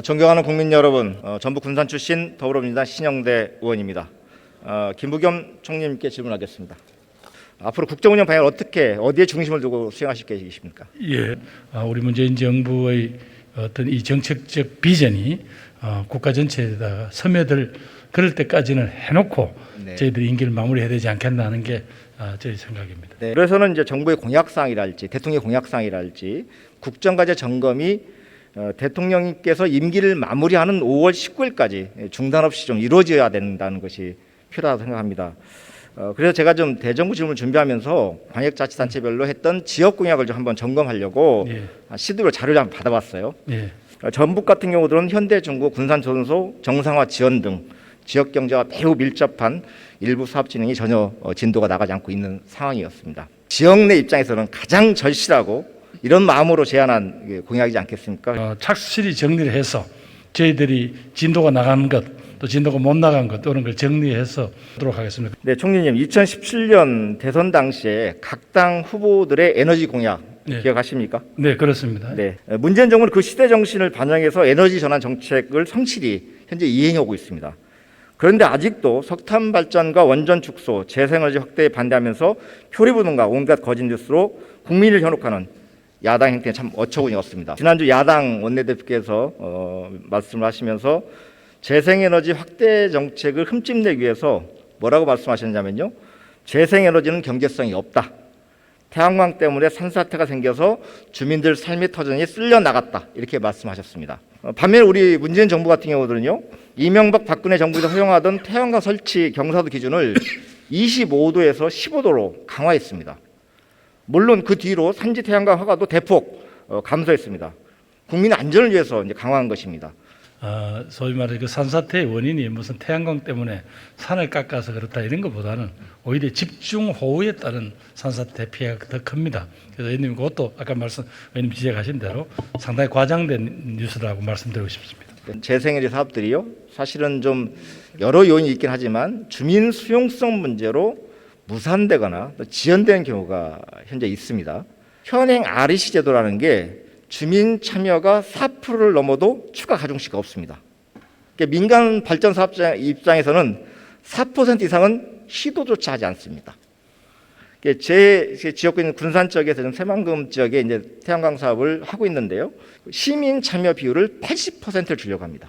존경하는 국민 여러분, 전북 군산 출신 더불어민주당 신영대 의원입니다. 김부겸 총리님께 질문하겠습니다. 앞으로 국정운영 방향을 어디에 중심을 두고 수행하실 계획이십니까? 예, 우리 문재인 정부의 어떤 이 정책적 비전이 국가 전체에다가 스며들 그럴 때까지는 해놓고 네. 저희들이 임기를 마무리해야 되지 않겠나 하는 게 저희 생각입니다. 네, 그래서는 이제 정부의 공약사항이랄지 대통령의 공약사항이랄지 국정과제 점검이 대통령님께서 임기를 마무리하는 5월 19일까지 중단 없이 좀 이루어져야 된다는 것이 필요하다고 생각합니다. 그래서 제가 좀 대정부 질문을 준비하면서 광역자치단체별로 했던 지역 공약을 좀 한번 점검하려고 시도로 자료를 한번 받아봤어요. 예. 전북 같은 경우들은 현대, 중구, 군산, 조선소 정상화 지원 등 지역 경제와 매우 밀접한 일부 사업 진행이 전혀 진도가 나가지 않고 있는 상황이었습니다. 지역 내 입장에서는 가장 절실하고 이런 마음으로 제안한 공약이지 않겠습니까? 착실히 정리를 해서 저희들이 진도가 나가는 것, 또 진도가 못 나간 것 이런 걸 정리해서 하도록 하겠습니다. 네, 총리님, 2017년 대선 당시에 각 당 후보들의 에너지 공약 기억하십니까? 네, 그렇습니다. 네, 문재인 정부는 그 시대 정신을 반영해서 에너지 전환 정책을 성실히 현재 이행하고 있습니다. 그런데 아직도 석탄 발전과 원전 축소, 재생에너지 확대에 반대하면서 표리부동과 온갖 거짓 뉴스로 국민을 현혹하는 야당 행태는 참 어처구니 없습니다. 지난주 야당 원내대표께서 말씀을 하시면서 재생에너지 확대 정책을 흠집내기 위해서 뭐라고 말씀하셨냐면요. 재생에너지는 경제성이 없다. 태양광 때문에 산사태가 생겨서 주민들 삶의 터전이 쓸려 나갔다. 이렇게 말씀하셨습니다. 반면에 우리 문재인 정부 같은 경우들은요. 이명박 박근혜 정부에서 허용하던 태양광 설치 경사도 기준을 25도에서 15도로 강화했습니다. 물론 그 뒤로 산지 태양광 허가도 대폭 감소했습니다. 국민 안전을 위해서 이제 강화한 것입니다. 소위 말해 그 산사태의 원인이 무슨 태양광 때문에 산을 깎아서 그렇다 이런 것보다는 오히려 집중호우에 따른 산사태 피해가 더 큽니다. 그래서 의원님 그것도 아까 의원님 지적하신 대로 상당히 과장된 뉴스라고 말씀드리고 싶습니다. 재생에너지 사업들이요. 사실은 좀 여러 요인이 있긴 하지만 주민 수용성 문제로 무산되거나 지연되는 경우가 현재 있습니다. 현행 REC 제도라는 게 주민 참여가 4%를 넘어도 추가 가중치가 없습니다. 그러니까 민간 발전 사업자 입장에서는 4% 이상은 시도조차 하지 않습니다. 그러니까 제 지역구 있는 군산 지역에서는 새만금 지역에 이제 태양광 사업을 하고 있는데요. 시민 참여 비율을 80%를 주려고 합니다.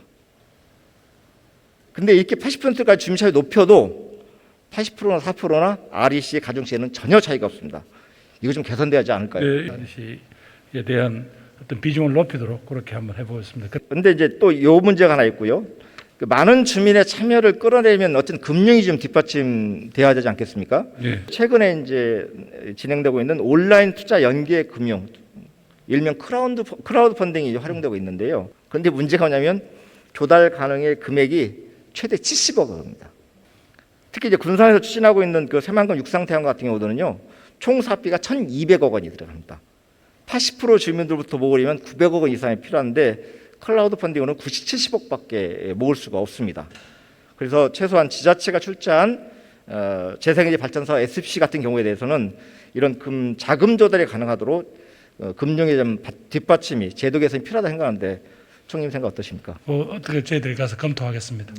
근데 이렇게 80%까지 주민 참여 높여도 80%나 4%나 REC 가중치에는 전혀 차이가 없습니다. 이거 좀 개선돼야 하지 않을까요? 네, REC에 대한 어떤 비중을 높이도록 그렇게 한번 해보겠습니다. 그런데 이제 또 요 문제가 하나 있고요. 그 많은 주민의 참여를 끌어내면 어쨌든 금융이 좀 뒷받침돼야 되지 않겠습니까? 네. 최근에 이제 진행되고 있는 온라인 투자 연계 금융, 일명 크라우드 펀딩이 활용되고 있는데요. 그런데 문제가 뭐냐면 조달 가능의 금액이 최대 70억 원입니다. 특히 이제 군산에서 추진하고 있는 그 새만금 육상태양광 같은 경우도는요, 총 사업비가 1,200억 원이 들어갑니다. 80% 주민들부터 모으려면 900억 원 이상이 필요한데 클라우드 펀딩으로는 70억밖에 모을 수가 없습니다. 그래서 최소한 지자체가 출자한 재생에너지 발전사 SPC 같은 경우에 대해서는 이런 자금 조달이 가능하도록 금융의 좀 뒷받침이 제도 개선이 필요하다 생각하는데 총님 생각 어떠십니까? 어떻게 저희들이 가서 검토하겠습니다.